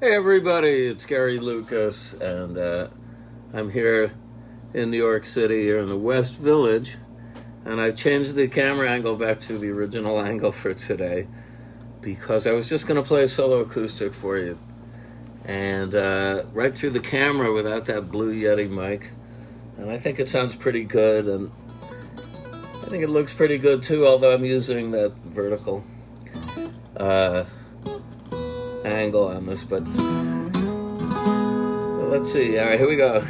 Hey everybody, it's Gary Lucas, and I'm here in New York City, here in the West Village, and I changed the camera angle back to the original angle for today because I was just going to play a solo acoustic for you, and right through the camera without that Blue Yeti mic, and I think it sounds pretty good, and I think it looks pretty good too, although I'm using that vertical angle on this, but let's see. All right, here we go.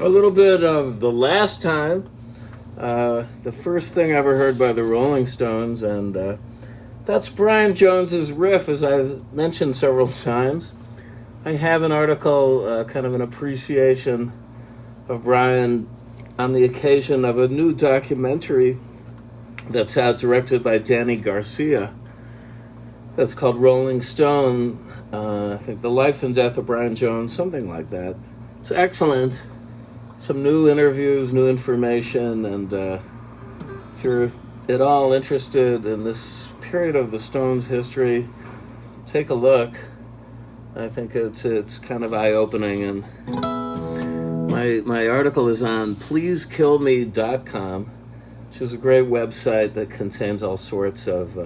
A little bit of The Last Time, the first thing I ever heard by the Rolling Stones, and that's Brian Jones's riff, as I've mentioned several times. I have an article, kind of an appreciation of Brian on the occasion of a new documentary that's out, directed by Danny Garcia. That's called Rolling Stone, I think The Life and Death of Brian Jones, something like that. It's excellent. Some new interviews, new information, and if you're at all interested in this period of the Stones' history, take a look. I think it's kind of eye-opening, and my article is on pleasekillme.com, which is a great website that contains all sorts of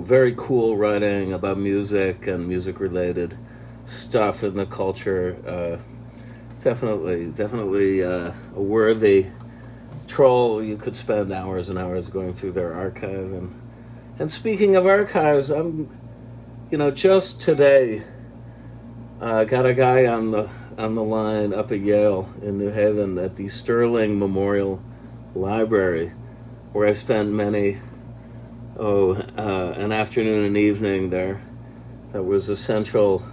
very cool writing about music and music-related stuff in the culture. Definitely a worthy troll. You could spend hours and hours going through their archive. And speaking of archives, I'm, just today, got a guy on the line up at Yale in New Haven at the Sterling Memorial Library, where I spent many an afternoon and evening there. That was a central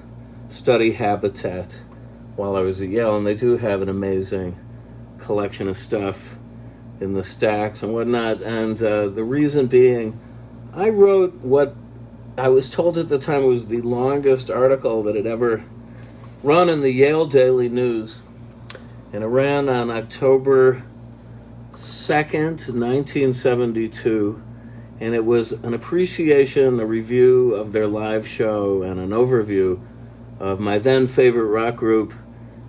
study habitat while I was at Yale, and they do have an amazing collection of stuff in the stacks and whatnot. And the reason being, I wrote what I was told at the time was the longest article that had ever run in the Yale Daily News. And it ran on October 2nd, 1972. And it was an appreciation, a review of their live show, and an overview of my then favorite rock group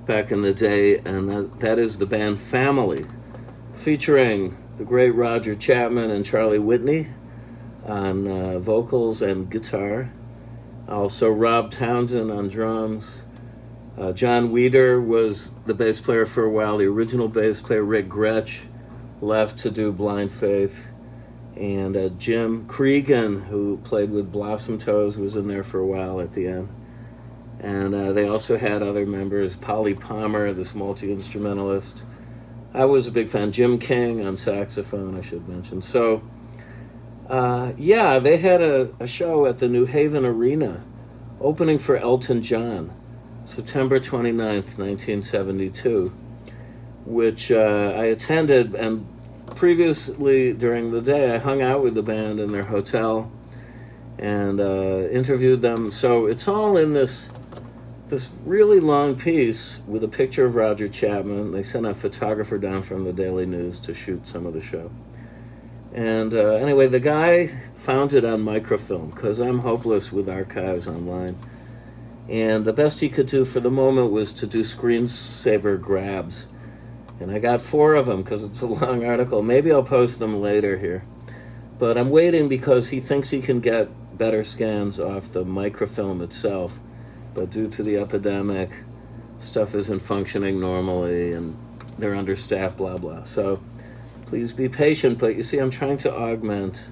back in the day, and that is the band Family, featuring the great Roger Chapman and Charlie Whitney on vocals and guitar. Also Rob Townsend on drums. John Weider was the bass player for a while. The original bass player, Rick Gretsch, left to do Blind Faith. And Jim Cregan, who played with Blossom Toes, was in there for a while at the end. And they also had other members, Polly Palmer, this multi-instrumentalist. I was a big fan. Jim King on saxophone, I should mention. So, they had a show at the New Haven Arena, opening for Elton John, September 29th, 1972, which I attended. And previously, during the day, I hung out with the band in their hotel and interviewed them. So it's all in this really long piece with a picture of Roger Chapman. They sent a photographer down from the Daily News to shoot some of the show. And anyway, the guy found it on microfilm, because I'm hopeless with archives online. And the best he could do for the moment was to do screensaver grabs. And I got 4 of them, because it's a long article. Maybe I'll post them later here. But I'm waiting because he thinks he can get better scans off the microfilm itself. But due to the epidemic, stuff isn't functioning normally, and they're understaffed, blah, blah. So please be patient. But you see, I'm trying to augment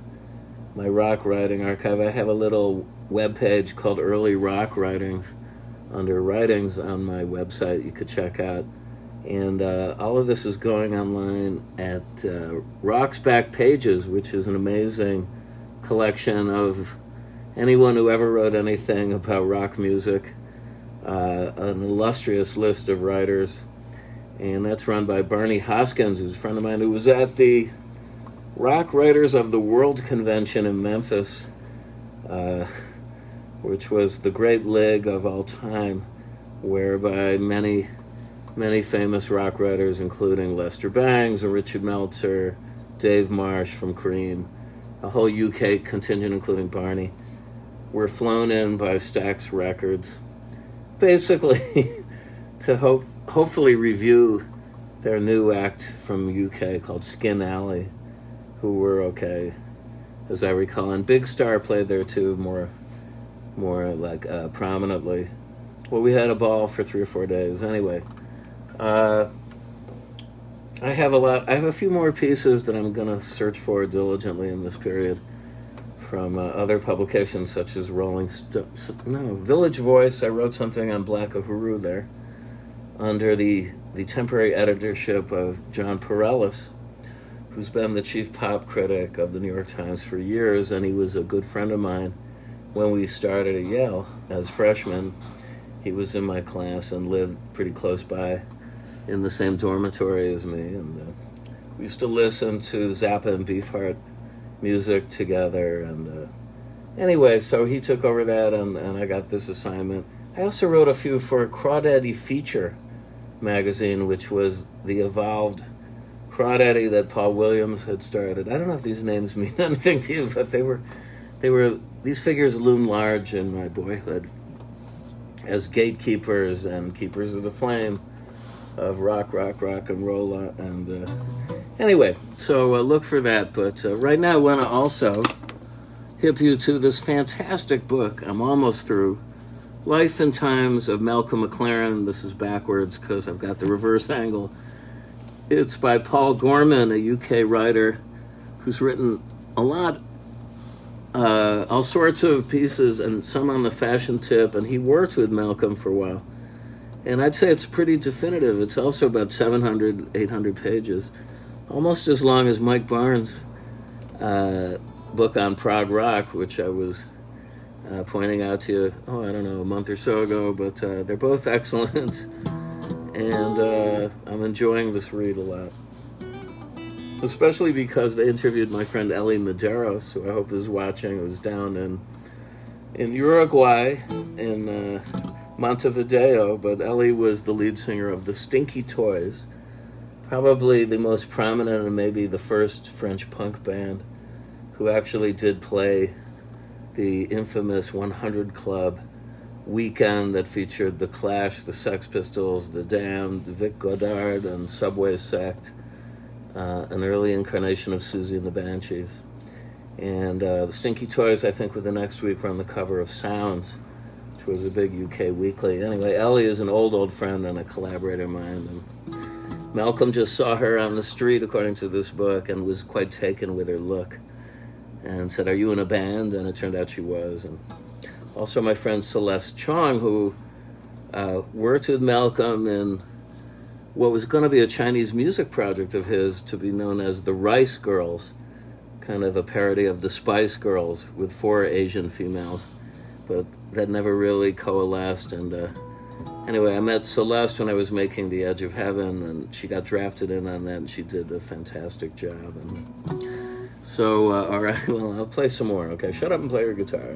my rock writing archive. I have a little webpage called Early Rock Writings under Writings on my website you could check out. And all of this is going online at Rock's Back Pages, which is an amazing collection of anyone who ever wrote anything about rock music, an illustrious list of writers. And that's run by Barney Hoskins, who's a friend of mine, who was at the Rock Writers of the World Convention in Memphis, which was the great league of all time, whereby many famous rock writers, including Lester Bangs and Richard Meltzer, Dave Marsh from Cream, a whole UK contingent, including Barney, were flown in by Stax Records, basically to hopefully review their new act from UK called Skin Alley, who were okay, as I recall. And Big Star played there too, more like prominently. Well, we had a ball for 3 or 4 days. Anyway, I have a few more pieces that I'm going to search for diligently in this period from other publications such as Village Voice. I wrote something on Black Uhuru there under the temporary editorship of John Pareles, who's been the chief pop critic of the New York Times for years, and he was a good friend of mine when we started at Yale as freshmen. He was in my class and lived pretty close by in the same dormitory as me, and we used to listen to Zappa and Beefheart music together. And anyway, so he took over that, and I got this assignment. I also wrote a few for Crawdaddy Feature magazine, which was the evolved Crawdaddy that Paul Williams had started. I don't know if these names mean anything to you, but they were these figures loomed large in my boyhood as gatekeepers and keepers of the flame of rock and roll. And anyway, so look for that. But right now I want to also hip you to this fantastic book. I'm almost through. Life and Times of Malcolm McLaren. This is backwards because I've got the reverse angle. It's by Paul Gorman, a UK writer who's written a lot, all sorts of pieces, and some on the fashion tip, and he worked with Malcolm for a while. And I'd say it's pretty definitive. It's also about 700, 800 pages, almost as long as Mike Barnes' book on prog rock, which I was pointing out to you, a month or so ago. But they're both excellent. and I'm enjoying this read a lot. Especially because they interviewed my friend Ellie Medeiros, who I hope is watching, who's down in Uruguay, in Montevideo, but Ellie was the lead singer of the Stinky Toys, probably the most prominent and maybe the first French punk band who actually did play the infamous 100 Club weekend that featured The Clash, the Sex Pistols, The Damned, Vic Godard, and Subway Sect, an early incarnation of Susie and the Banshees. And the Stinky Toys, I think, were the next week were on the cover of Sounds, which was a big UK weekly. Anyway, Ellie is an old friend and a collaborator of mine. And Malcolm just saw her on the street, according to this book, and was quite taken with her look. And said, "Are you in a band?" And it turned out she was. And also my friend Celeste Chong, who worked with Malcolm in what was going to be a Chinese music project of his to be known as the Rice Girls, kind of a parody of the Spice Girls with 4 Asian females. But that never really coalesced. And anyway, I met Celeste when I was making The Edge of Heaven, and she got drafted in on that, and she did a fantastic job. And so, all right, well, I'll play some more. Okay, shut up and play your guitar.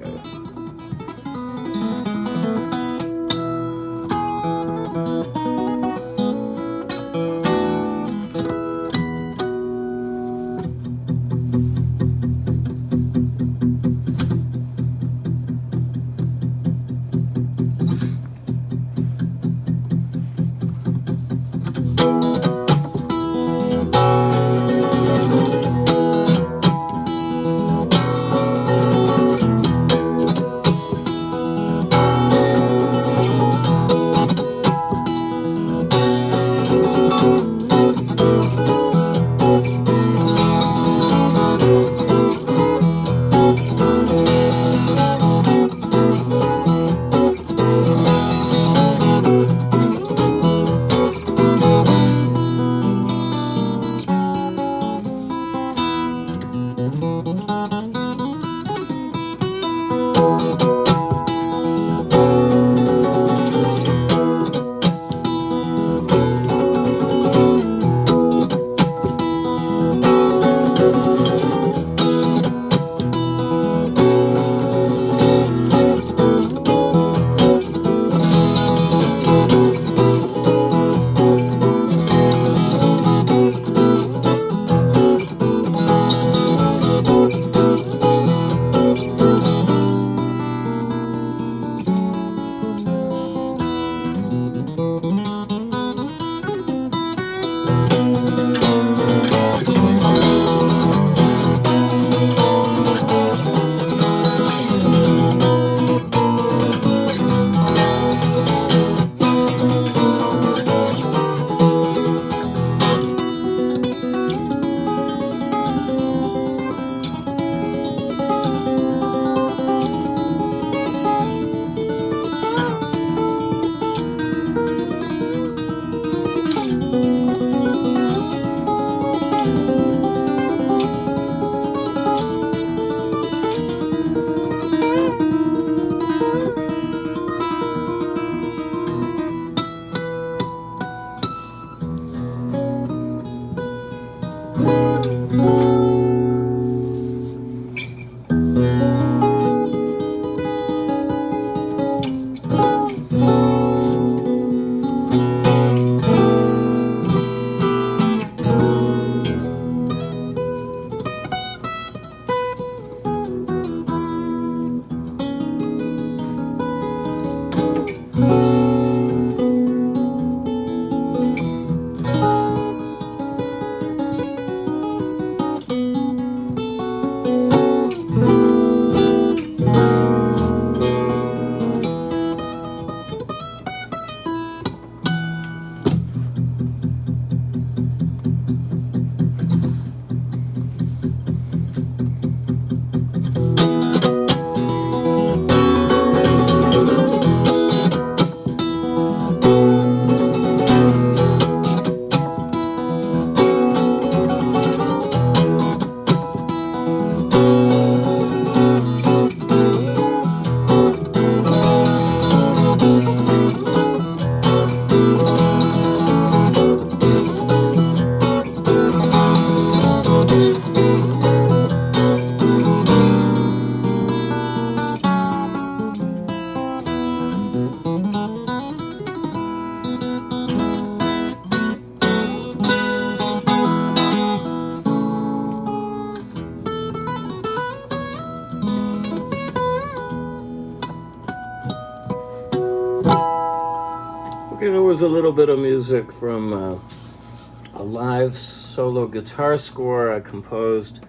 was a little bit of music from a live solo guitar score I composed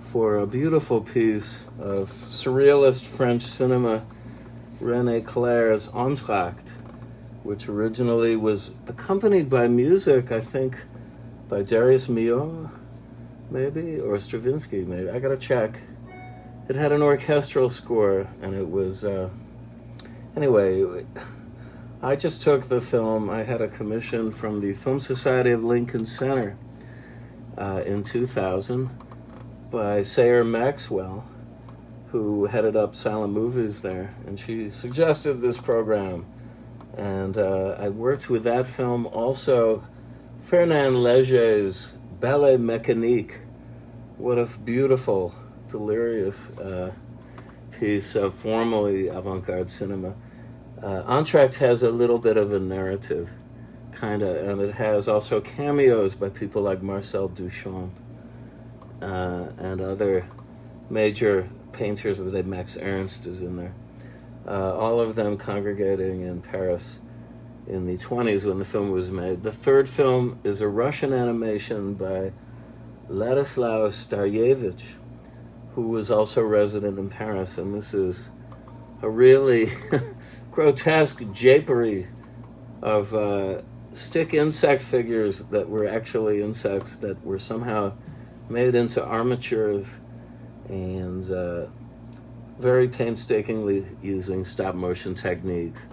for a beautiful piece of surrealist French cinema, René Clair's Entr'acte, which originally was accompanied by music, I think, by Darius Milhaud, maybe, or Stravinsky, maybe. I gotta check. It had an orchestral score, and it was... Anyway, I just took the film. I had a commission from the Film Society of Lincoln Center in 2000 by Sayre Maxwell, who headed up Silent Movies there, and she suggested this program. And I worked with that film. Also, Fernand Léger's Ballet Mécanique. What a beautiful, delirious piece of formally avant-garde cinema. Entr'acte has a little bit of a narrative, kind of, and it has also cameos by people like Marcel Duchamp and other major painters of the day. Max Ernst is in there. All of them congregating in Paris in the 20s when the film was made. The third film is a Russian animation by Ladislav Staryevich, who was also resident in Paris, and this is a really grotesque japery of stick insect figures that were actually insects that were somehow made into armatures and very painstakingly using stop motion techniques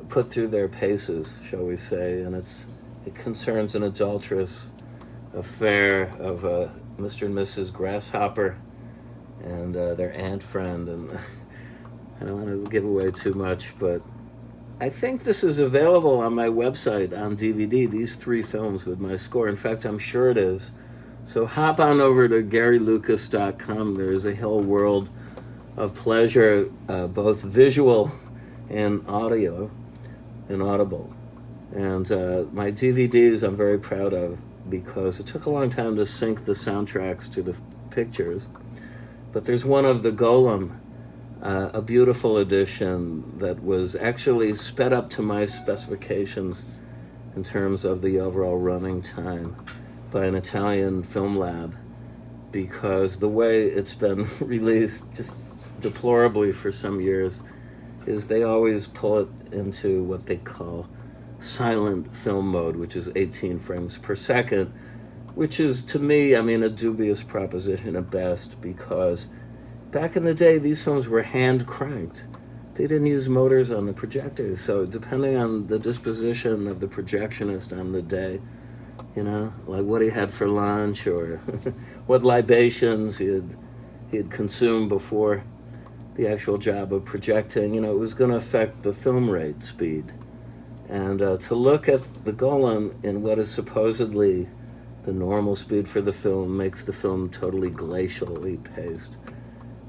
put through their paces, shall we say, and it concerns an adulterous affair of Mr. and Mrs. Grasshopper and their ant friend, and I don't want to give away too much, but I think this is available on my website on DVD, these three films with my score. In fact, I'm sure it is. So hop on over to GaryLucas.com. There is a whole world of pleasure, both visual and audio and audible. And my DVDs I'm very proud of because it took a long time to sync the soundtracks to the pictures. But there's one of The Golem, a beautiful edition that was actually sped up to my specifications in terms of the overall running time by an Italian film lab, because the way it's been released just deplorably for some years is they always pull it into what they call silent film mode, which is 18 frames per second, which is, to me, I mean, a dubious proposition at best, because back in the day, these films were hand-cranked. They didn't use motors on the projectors, so depending on the disposition of the projectionist on the day, you know, like what he had for lunch or what libations he had consumed before the actual job of projecting, you know, it was going to affect the film rate speed. And to look at The Golem in what is supposedly the normal speed for the film makes the film totally glacially paced.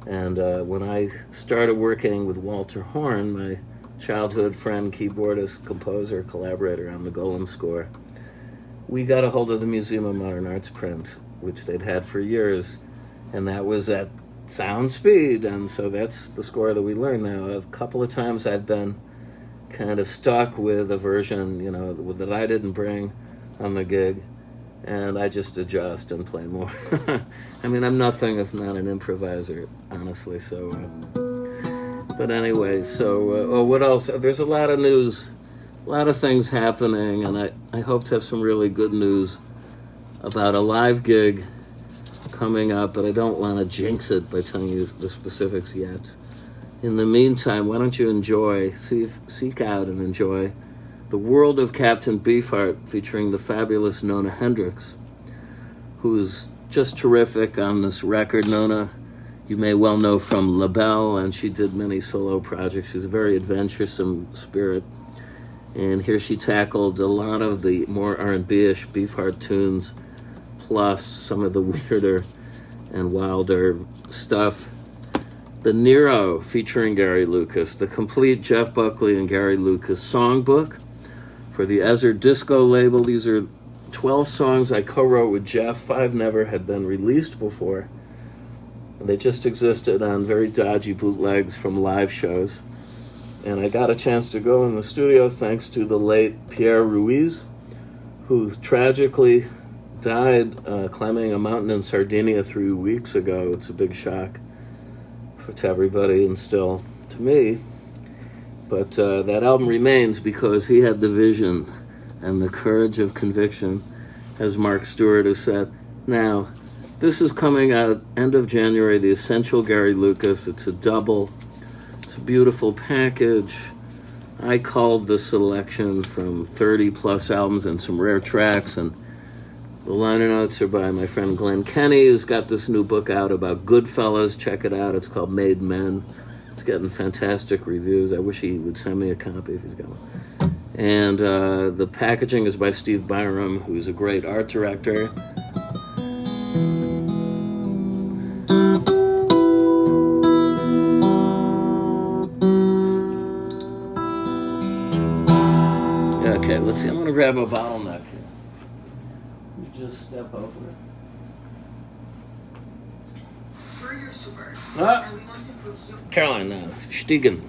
And when I started working with Walter Horn, my childhood friend, keyboardist, composer, collaborator on the Golem score, we got a hold of the Museum of Modern Art's print, which they'd had for years, and that was at sound speed, and so that's the score that we learn now. A couple of times I've been kind of stuck with a version, you know, that I didn't bring on the gig, and I just adjust and play more. I mean, I'm nothing if not an improviser, honestly, so... but anyway, so... what else? There's a lot of news, a lot of things happening, and I hope to have some really good news about a live gig coming up, but I don't want to jinx it by telling you the specifics yet. In the meantime, why don't you seek out and enjoy The World of Captain Beefheart, featuring the fabulous Nona Hendryx, who's just terrific on this record. Nona, you may well know from La Belle, and she did many solo projects. She's a very adventuresome spirit. And here she tackled a lot of the more R&B-ish Beefheart tunes, plus some of the weirder and wilder stuff. The Nero, featuring Gary Lucas, the complete Jeff Buckley and Gary Lucas songbook for the Ezer Disco label. These are 12 songs I co-wrote with Jeff. 5 never had been released before. They just existed on very dodgy bootlegs from live shows. And I got a chance to go in the studio thanks to the late Pierre Ruiz, who tragically died climbing a mountain in Sardinia 3 weeks ago. It's a big shock to everybody and still to me. But that album remains because he had the vision and the courage of conviction, as Mark Stewart has said. Now, this is coming out end of January, The Essential Gary Lucas. It's a double. It's a beautiful package. I culled the selection from 30-plus albums and some rare tracks, and the liner notes are by my friend Glenn Kenny, who's got this new book out about Goodfellas. Check it out. It's called Made Men. It's getting fantastic reviews. I wish he would send me a copy if he's got one. And the packaging is by Steve Byram, who's a great art director. Okay, let's see. I'm going to grab a bottleneck here. Just step over it. We're your super. Ah. And we want to improve you. Caroline, Stiegen.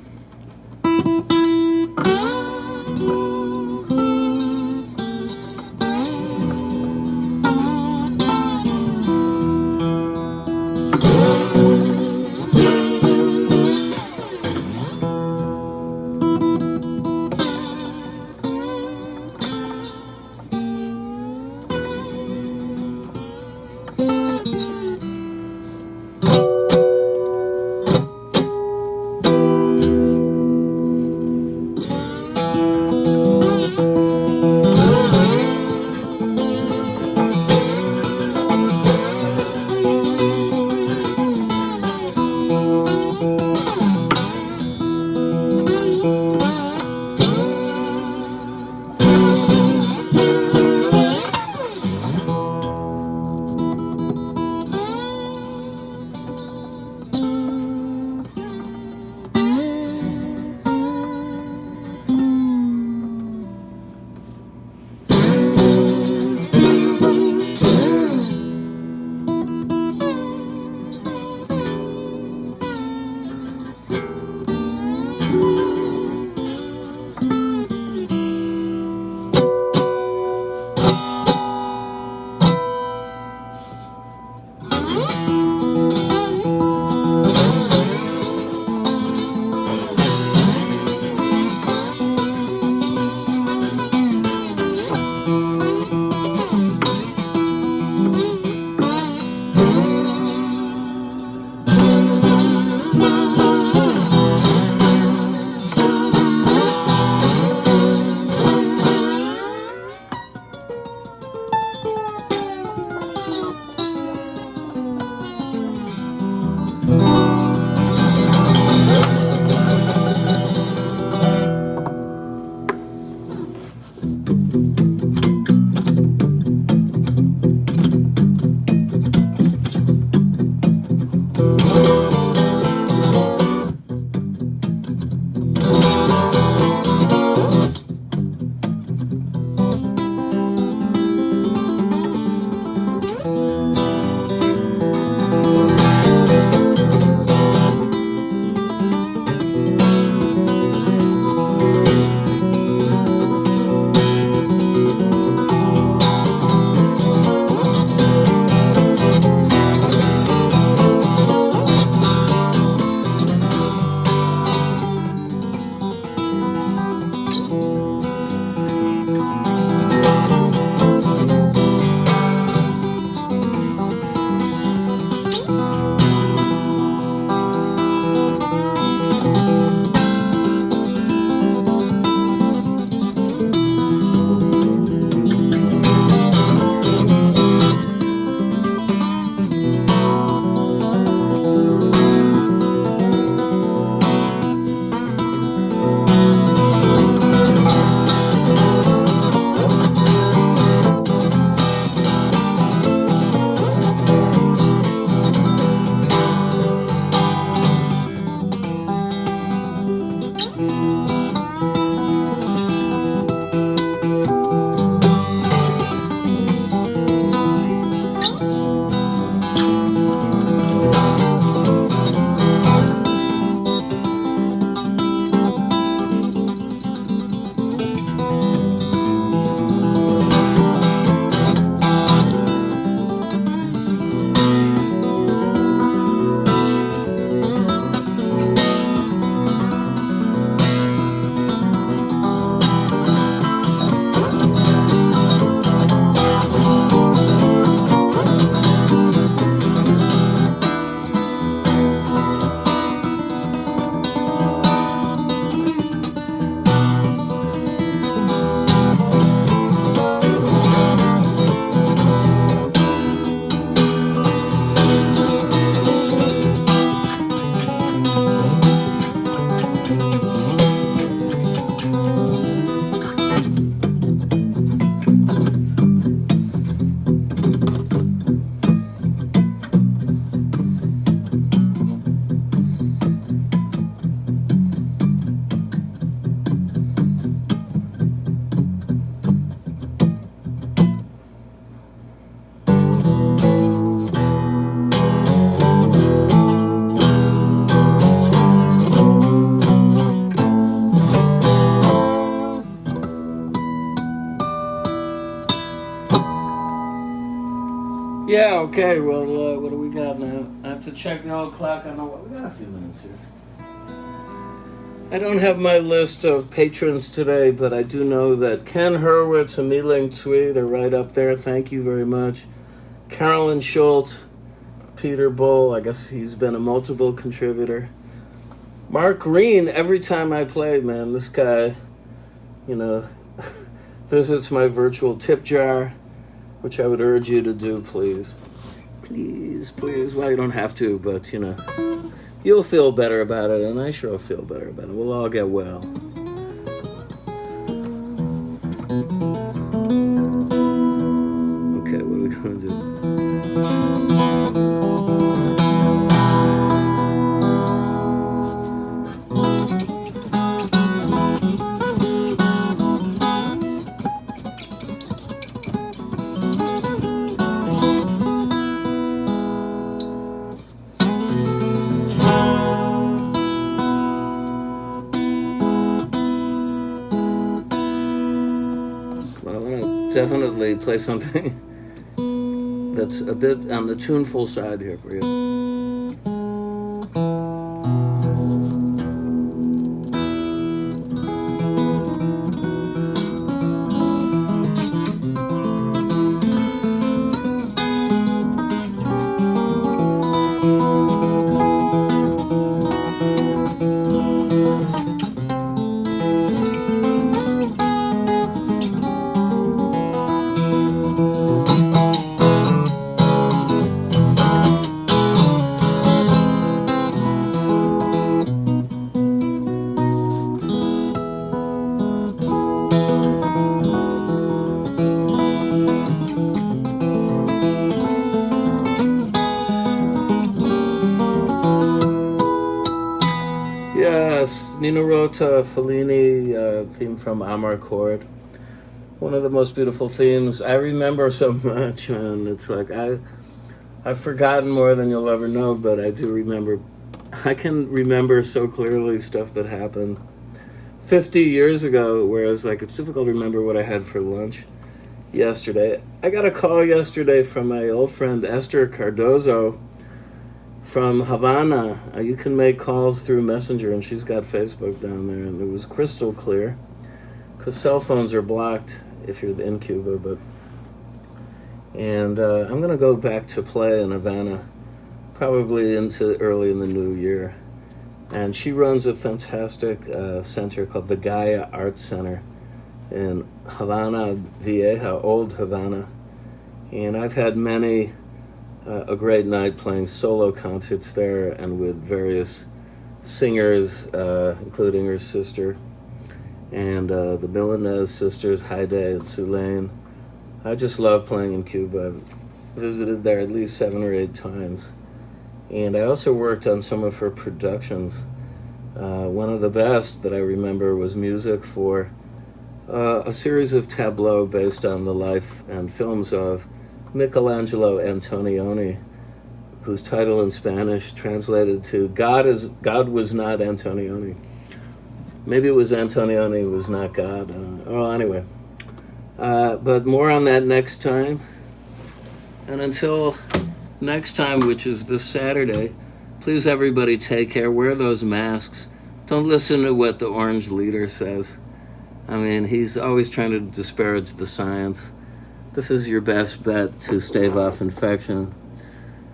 Yeah, okay, well, what do we got now? I have to check the old clock. I know what we got a few minutes here. I don't have my list of patrons today, but I do know that Ken Hurwitz and Mi-Ling Tsui, they're right up there. Thank you very much. Carolyn Schultz, Peter Bull, I guess he's been a multiple contributor. Mark Green, every time I play, man, this guy, visits my virtual tip jar, which I would urge you to do, please. Please. Well, you don't have to, but, you'll feel better about it, and I sure will feel better about it. We'll all get well. Okay, what are we going to do? Definitely play something that's a bit on the tuneful side here for you. Yes, Nino Rota, Fellini, theme from Amarcord. One of the most beautiful themes. I remember so much, man. It's like I've forgotten more than you'll ever know, but I do remember. I can remember so clearly stuff that happened 50 years ago, whereas it's difficult to remember what I had for lunch yesterday. I got a call yesterday from my old friend Esther Cardozo from Havana. You can make calls through Messenger, and she's got Facebook down there, and it was crystal clear, because cell phones are blocked if you're in Cuba. I'm going to go back to play in Havana, probably into early in the new year. And she runs a fantastic center called the Gaia Art Center in Havana Vieja, Old Havana. And I've had a great night playing solo concerts there and with various singers, including her sister, and the Milanese sisters, Haide and Sulaine. I just love playing in Cuba. I've visited there at least 7 or 8 times. And I also worked on some of her productions. One of the best that I remember was music for a series of tableaux based on the life and films of Michelangelo Antonioni, whose title in Spanish translated to God was not Antonioni. Maybe it was Antonioni was not God. Anyway. But more on that next time. And until next time, which is this Saturday, please everybody take care. Wear those masks. Don't listen to what the orange leader says. I mean, he's always trying to disparage the science. This is your best bet to stave off infection.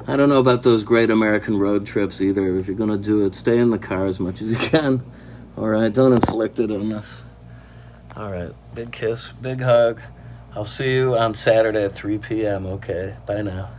I don't know about those great American road trips either. If you're going to do it, stay in the car as much as you can. All right, don't inflict it on us. All right, big kiss, big hug. I'll see you on Saturday at 3 p.m., okay? Bye now.